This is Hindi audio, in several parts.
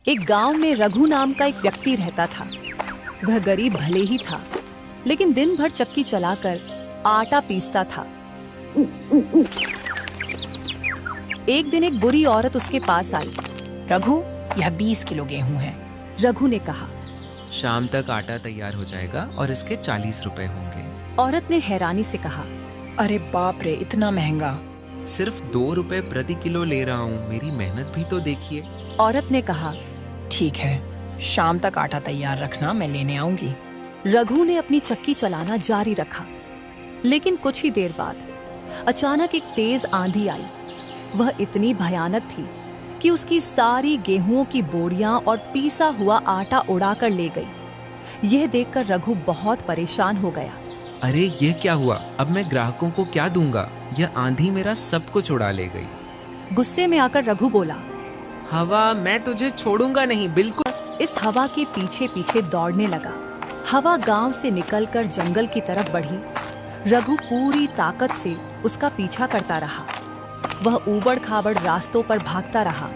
एक गांव में रघु नाम का एक व्यक्ति रहता था। वह गरीब भले ही था, लेकिन दिन भर चक्की चलाकर आटा पीसता था। एक दिन एक बुरी औरत उसके पास आई। रघु, यह 20 किलो गेहूं है। रघु ने कहा। शाम तक आटा तैयार हो जाएगा और इसके 40 रुपए होंगे। औरत ने हैरानी से कहा, अरे बाप रे, इतना महंगा। सिर्फ 2 रुपए प्रति किलो ले रहा हूँ, मेरी मेहनत भी तो देखिए। औरत ने कहा, ठीक है, शाम तक आटा तैयार रखना, मैं लेने आऊंगी। रघु ने अपनी चक्की चलाना जारी रखा, लेकिन कुछ ही देर बाद अचानक एक तेज आंधी आई। वह इतनी भयानक थी कि उसकी सारी गेहूं की बोरियां और पीसा हुआ आटा उड़ाकर ले गई। यह देखकर रघु बहुत परेशान हो गया। अरे ये क्या हुआ? अब मैं ग्राहकों को क्या दूंगा? यह आंधी मेरा सब कुछ उड़ा ले गई। गुस्से में आकर रघु बोला, हवा, मैं तुझे छोड़ूंगा नहीं, बिल्कुल। इस हवा के पीछे पीछे दौड़ने लगा। हवा गांव से निकलकर जंगल की तरफ बढ़ी। रघु पूरी ताकत से उसका पीछा करता रहा। वह ऊबड़ खाबड़ रास्तों पर भागता रहा,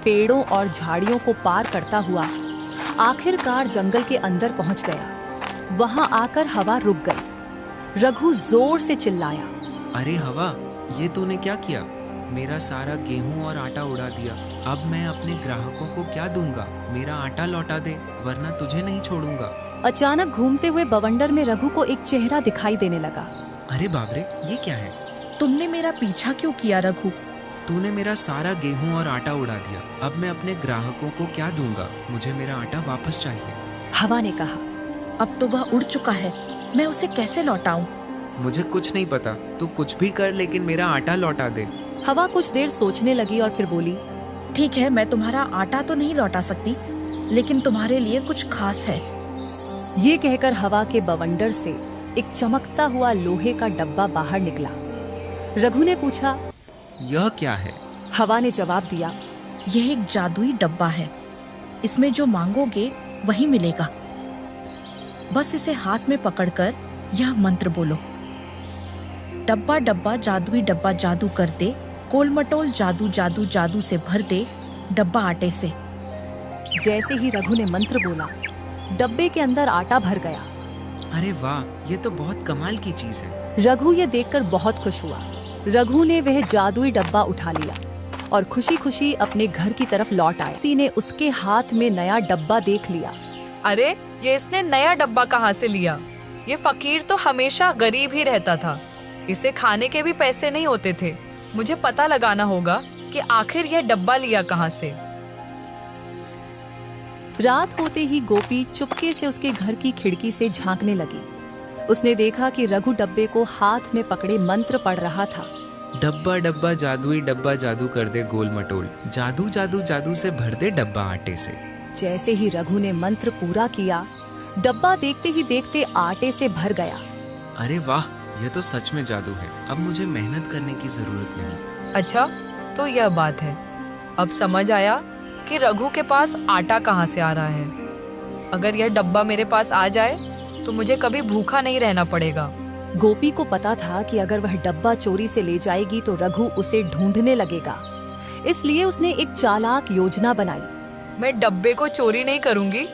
पेड़ों और झाड़ियों को पार करता हुआ आखिरकार जंगल के अंदर पहुंच गया। वहां आकर हवा रुक गई। रघु जोर से चिल्लाया, अरे हवा, ये तूने क्या किया? मेरा सारा गेहूं और आटा उड़ा दिया। अब मैं अपने ग्राहकों को क्या दूंगा? मेरा आटा लौटा दे, वरना तुझे नहीं छोड़ूंगा। अचानक घूमते हुए बवंडर में रघु को एक चेहरा दिखाई देने लगा। अरे बाप रे, ये क्या है? तुमने मेरा पीछा क्यों किया रघु? तूने मेरा सारा गेहूं और आटा उड़ा दिया। अब मैं अपने ग्राहकों को क्या दूंगा? मुझे मेरा आटा वापस चाहिए। हवा ने कहा, अब तो वह उड़ चुका है, मैं उसे कैसे लौटाऊं? मुझे कुछ नहीं पता, तू कुछ भी कर, लेकिन मेरा आटा लौटा दे। हवा कुछ देर सोचने लगी और फिर बोली, ठीक है, मैं तुम्हारा आटा तो नहीं लौटा सकती, लेकिन तुम्हारे लिए कुछ खास है। ये कहकर हवा के बवंडर से एक चमकता हुआ लोहे का डब्बा बाहर निकला। रघु ने पूछा, यह क्या है? हवा ने जवाब दिया, यह एक जादुई डब्बा है, इसमें जो मांगोगे वही मिलेगा। बस इसे हाथ में पकड़कर यह मंत्र बोलो, डब्बा डब्बा जादुई डब्बा जादू कर दे, कोल मटोल जादू जादू जादू से भर दे, डब्बा आटे से। जैसे ही रघु ने मंत्र बोला, डब्बे के अंदर आटा भर गया। अरे वाह, ये तो बहुत कमाल की चीज है। रघु ये देखकर बहुत खुश हुआ। रघु ने वह जादुई डब्बा उठा लिया और खुशी खुशी अपने घर की तरफ लौट आया। किसी ने उसके हाथ में नया डब्बा देख लिया। अरे, ये इसने नया डब्बा कहाँ से लिया? ये फकीर तो हमेशा गरीब ही रहता था, इसे खाने के भी पैसे नहीं होते थे। मुझे पता लगाना होगा कि आखिर यह डब्बा लिया कहाँ से। रात होते ही गोपी चुपके से उसके घर की खिड़की से झांकने लगी। उसने देखा कि रघु डब्बे को हाथ में पकड़े मंत्र पढ़ रहा था। डब्बा डब्बा जादुई डब्बा जादू कर दे गोल मटोल, जादू जादू जादू से भर दे डब्बा आटे से। जैसे ही रघु ने मंत्र पूरा किया, डब्बा देखते ही देखते आटे से भर गया। अरे वाह, यह तो सच में जादू है। अब मुझे मेहनत करने की जरूरत नहीं। अच्छा, तो यह बात है। अब समझ आया कि रघु के पास आटा कहाँ से आ रहा है। अगर यह डब्बा मेरे पास आ जाए तो मुझे कभी भूखा नहीं रहना पड़ेगा। गोपी को पता था कि अगर वह डब्बा चोरी से ले जाएगी तो रघु उसे ढूंढने लगेगा। इसलिए उसने एक चालाक योजना बनाई। मैं डब्बे को चोरी नहीं करूंगी,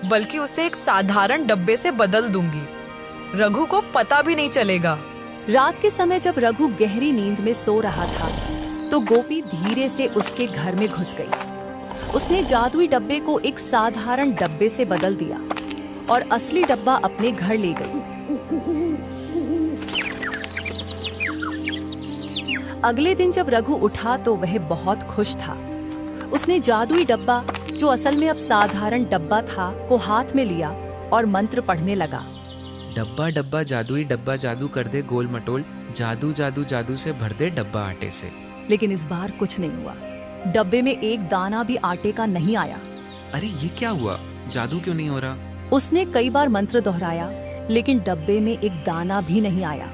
बल्कि उसे एक साधारण डब्बे से बदल दूंगी। रघु को पता भी नहीं चलेगा। रात के समय जब रघु गहरी नींद में सो रहा था, तो गोपी धीरे से उसके घर में घुस गई। उसने जादुई डब्बे को एक साधारण डब्बे से बदल दिया और असली डब्बा अपने घर ले गई। अगले दिन जब रघु उठा तो वह बहुत खुश था। उसने जादुई डब्बा, जो असल में अब साधारण डब्बा था, को हाथ में लिया और मंत्र पढ़ने लगा। डब्बा डब्बा जादुई डब्बा जादू कर दे गोल मटोल, जादू जादू जादू से भर दे डब्बा आटे से। लेकिन इस बार कुछ नहीं हुआ। डब्बे में एक दाना भी आटे का नहीं आया। अरे ये क्या हुआ? जादू क्यों नहीं हो रहा? उसने कई बार मंत्र दोहराया, लेकिन डब्बे में एक दाना भी नहीं आया।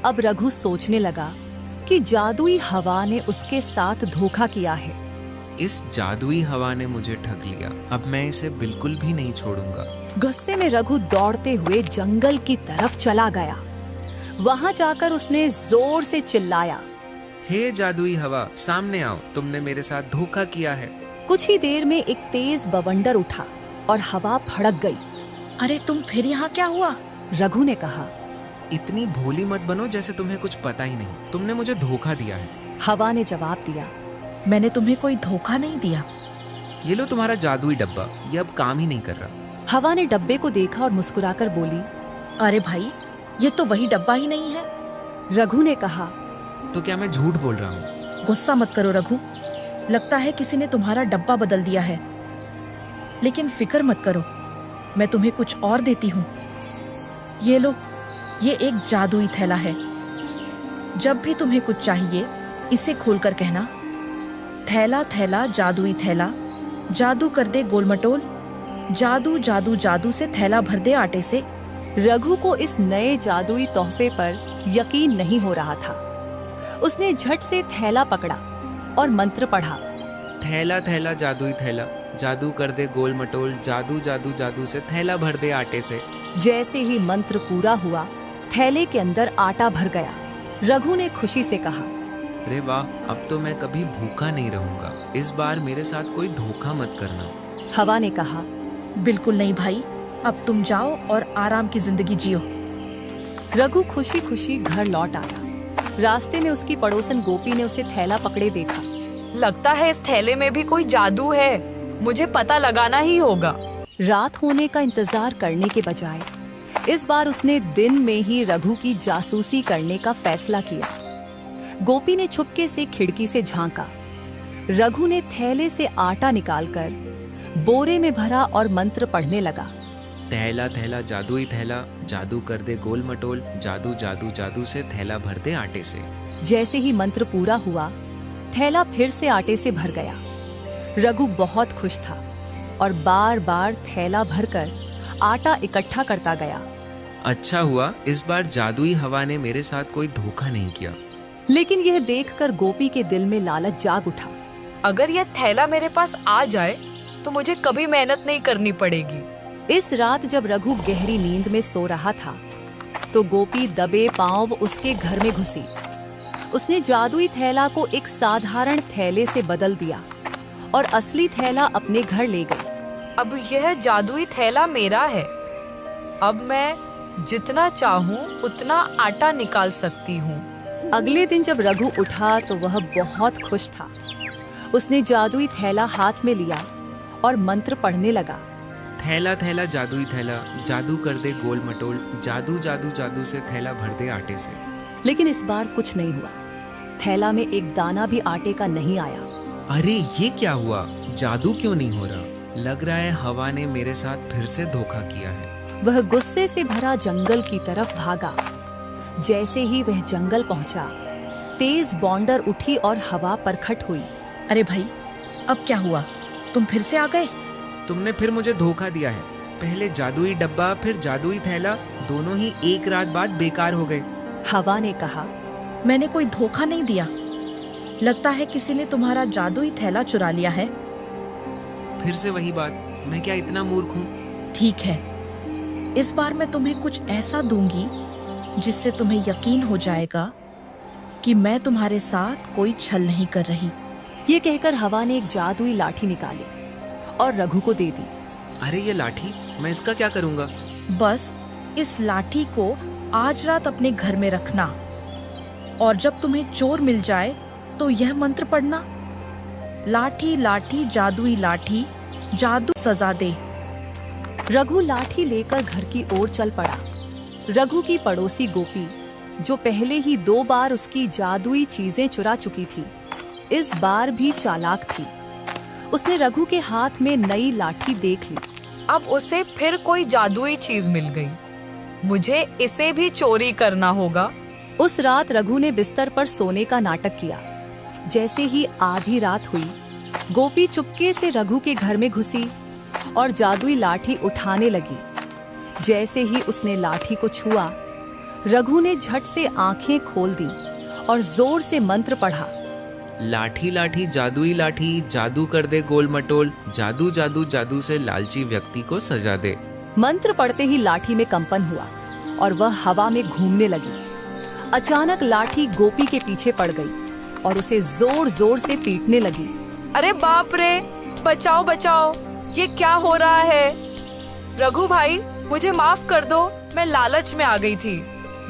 अब रघु सोचने लगा कि जादुई हवा ने उसके साथ धोखा किया है। इस जादुई हवा ने मुझे ठग लिया। अब मैं इसे बिल्कुल भी नहीं छोड़ूंगा। गुस्से में रघु दौड़ते हुए जंगल की तरफ चला गया। वहां जाकर उसने जोर से चिल्लाया, हे जादुई हवा, सामने आओ, तुमने मेरे साथ धोखा किया है। कुछ ही देर में एक तेज बवंडर उठा और हवा भड़क गई। अरे तुम फिर यहाँ क्या हुआ? रघु ने कहा। इतनी भोली मत बनो जैसे तुम्हें कुछ पता ही नहीं। तुमने मुझे धोखा दिया है। हवा ने जवाब दिया। मैंने तुम्हें कोई धोखा नहीं दिया। ये लो तुम्हारा जादुई डब्बा, ये अब काम ही नहीं कर रहा। हवा ने डब्बे को देखा और मुस्कुराकर बोली। अरे भाई, ये तो वही डब्बा ही नहीं है। रघु ने कहा। तो क्या मैं झूठ बोल रहा हूँ? गुस्सा मत करो रघु, लगता है किसी ने तुम्हारा डब्बा बदल दिया है। लेकिन फिक्र मत करो, मैं तुम्हें कुछ और देती हूँ। ये लो, ये एक जादुई थैला है। जब भी तुम्हें कुछ चाहिए इसे खोलकर कहना, थैला थैला जादुई थैला, जादू कर दे गोल मटोल, जादू जादू जादू से थैला भर दे आटे से। रघु को इस नए जादुई तोहफे पर यकीन नहीं हो रहा था। उसने झट से थैला पकड़ा और मंत्र पढ़ा। थैला थैला जादुई थैला, जादू कर दे गोल मटोल, जादू जादू जादू से थैला भर दे आटे से। जैसे ही मंत्र पूरा हुआ, थैले के अंदर आटा भर गया। रघु ने खुशी से कहा। अरे वाह, अब तो मैं कभी भूखा नहीं रहूंगा। इस बार मेरे साथ कोई धोखा मत करना। हवा ने कहा। बिल्कुल नहीं भाई, अब तुम जाओ और आराम की जिंदगी जियो। रघु खुशी खुशी घर लौट आया। रास्ते में उसकी पड़ोसन गोपी ने उसे थैला पकड़े देखा। लगता है इस थैले में भी कोई जादू है, मुझे पता लगाना ही होगा। रात होने का इंतजार करने के बजाय इस बार उसने दिन में ही रघु की जासूसी करने का फैसला किया। गोपी ने चुपके से खिड़की से झांका। रघु ने थैले से आटा निकालकर बोरे में भरा और मंत्र पढ़ने लगा। थैला थैला जादुई थैला, जादू कर दे गोल मटोल, जादू जादू जादू से थैला भर दे आटे से। जैसे ही मंत्र पूरा हुआ, थैला फिर से आटे से भर गया। रघु बहुत खुश था और बार बार थैला भरकर आटा इकट्ठा करता गया। अच्छा हुआ, इस बार जादुई हवा ने मेरे साथ कोई धोखा नहीं किया। लेकिन यह देखकर गोपी के दिल में लालच जाग उठा। अगर यह थैला मेरे पास आ जाए तो मुझे कभी मेहनत नहीं करनी पड़ेगी। इस रात जब रघु गहरी नींद में सो रहा था, तो गोपी दबे पांव उसके घर में घुसी। उसने जादुई थैला को एक साधारण थैले से बदल दिया और असली थैला अपने घर ले गई। अब यह जादुई थैला मेरा है। अब मैं जितना चाहूं उतना आटा निकाल सकती हूँ। अगले दिन जब रघु उठा तो वह बहुत खुश था। उसने जादुई थैला हाथ में लिया और मंत्र पढ़ने लगा। थैला थैला जादुई थैला, जादू कर दे गोल मटोल, जादू जादू जादू से थैला भर दे आटे से। लेकिन इस बार कुछ नहीं हुआ। थैला में एक दाना भी आटे का नहीं आया। अरे ये क्या हुआ? जादू क्यों नहीं हो रहा? लग रहा है हवा ने मेरे साथ फिर से धोखा किया है। वह गुस्से से भरा जंगल की तरफ भागा। जैसे ही वह जंगल पहुंचा, तेज बौंडर उठी और हवा परखट हुई। अरे भाई, अब क्या हुआ? तुम फिर से आ गए? तुमने फिर मुझे धोखा दिया है। पहले जादुई डब्बा, फिर जादुई थैला, दोनों ही एक रात बाद बेकार हो गए। हवा ने कहा। मैंने कोई धोखा नहीं दिया। लगता है किसी ने तुम्हारा जादुई थैला चुरा लिया है। फिर से वही बात, मैं क्या इतना मूर्ख हूँ? ठीक है, इस बार मैं तुम्हें कुछ ऐसा दूंगी जिससे तुम्हें यकीन हो जाएगा कि मैं तुम्हारे साथ कोई छल नहीं कर रही। ये कहकर हवा ने एक जादुई लाठी निकाली और रघु को दे दी। अरे ये लाठी, मैं इसका क्या करूँगा? बस इस लाठी को आज रात अपने घर में रखना और जब तुम्हें चोर मिल जाए तो यह मंत्र पढ़ना, लाठी लाठी जादुई लाठी, जादू सजा दे। रघु लाठी लेकर घर की ओर चल पड़ा। रघु की पड़ोसी गोपी, जो पहले ही 2 बार उसकी जादुई चीजें चुरा चुकी थी, इस बार भी चालाक थी। उसने रघु के हाथ में नई लाठी देख ली। अब उसे फिर कोई जादुई चीज मिल गई। मुझे इसे भी चोरी करना होगा। उस रात रघु ने बिस्तर पर सोने का नाटक किया। जैसे ही आधी रात हुई, गोपी चुपके से रघु के घर में घुसी और जादुई लाठी उठाने लगी। जैसे ही उसने लाठी को छुआ, रघु ने झट से आंखें खोल दी और जोर से मंत्र पढ़ा। लाठी लाठी जादुई लाठी, जादू कर दे गोल मटोल, जादू जादू जादू से लालची व्यक्ति को सजा दे। मंत्र पढ़ते ही लाठी में कंपन हुआ और वह हवा में घूमने लगी। अचानक लाठी गोपी के पीछे पड़ गई और उसे जोर जोर से पीटने लगी। अरे बाप रे, बचाओ बचाओ, ये क्या हो रहा है? रघु भाई, मुझे माफ कर दो, मैं लालच में आ गई थी।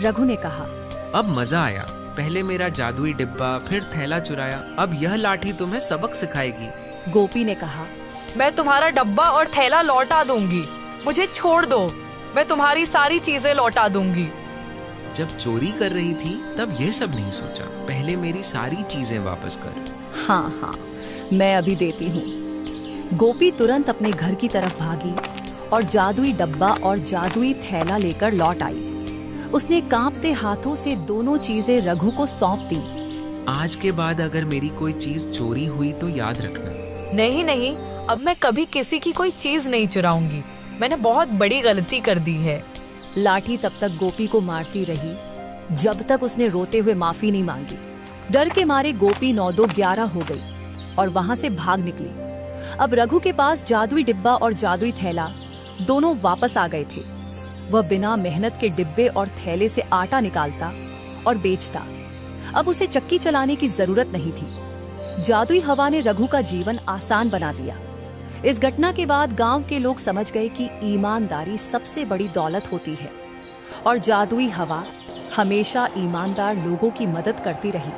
रघु ने कहा। अब मजा आया। पहले मेरा जादुई डिब्बा, फिर थैला चुराया, अब यह लाठी तुम्हें सबक सिखाएगी। गोपी ने कहा। मैं तुम्हारा डब्बा और थैला लौटा दूंगी, मुझे छोड़ दो, मैं तुम्हारी सारी चीजें लौटा दूंगी। जब चोरी कर रही थी तब यह सब नहीं सोचा, पहले मेरी सारी चीजें वापस कर। हाँ हाँ, मैं अभी देती हूँ। गोपी तुरंत अपने घर की तरफ भागी और जादुई डब्बा और जादुई थैला लेकर लौट आई। उसने कांपते हाथों से दोनों चीजें रघु को सौंप दी। आज के बाद अगर मेरी कोई चीज चोरी हुई तो याद रखना। नहीं नहीं, अब मैं कभी किसी की कोई चीज नहीं चुराऊंगी, मैंने बहुत बड़ी गलती कर दी है। लाठी तब तक गोपी को मारती रही जब तक उसने रोते हुए माफी नहीं मांगी। डर के मारे गोपी 9-2-11 हो गई और वहां से भाग निकली। अब रघु के पास जादुई डिब्बा और जादुई थैला दोनों वापस आ गए थे। वह बिना मेहनत के डिब्बे और थैले से आटा निकालता और बेचता। अब उसे चक्की चलाने की जरूरत नहीं थी। जादुई हवा ने रघु का जीवन आसान बना दिया। इस घटना के बाद गांव के लोग समझ गए कि ईमानदारी सबसे बड़ी दौलत होती है और जादुई हवा हमेशा ईमानदार लोगों की मदद करती रही।